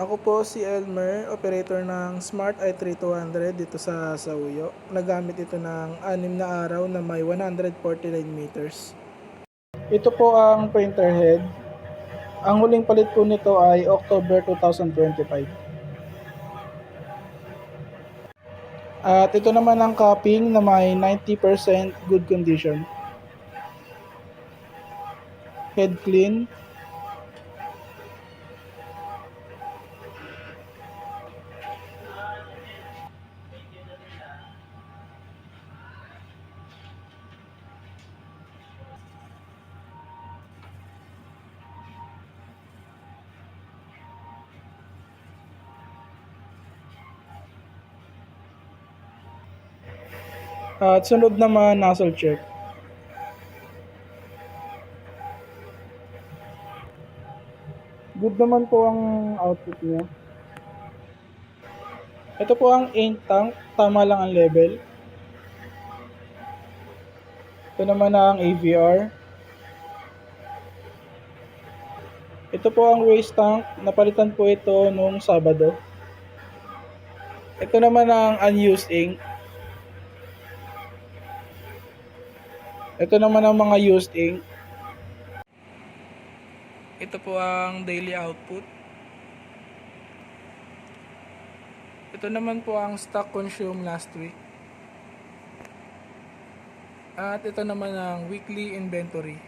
Ako po si Elmer, operator ng Smart i3200 dito sa Sauyo. Nagamit ito ng 6 na araw na may 149 meters. Ito po ang printer head. Ang huling palit po nito ay October 2025. At ito naman ang cupping na may 90% good condition. Head clean. At sunod naman, nozzle check. Good naman po ang output niya. Ito po ang ink tank, tama lang ang level. Ito naman ang AVR. Ito po ang waste tank, napalitan po ito noong Sabado. Ito naman ang unused ink. Ito naman ang mga used ink. Ito po ang daily output. Ito naman po ang stock consumed last week. At ito naman ang weekly inventory.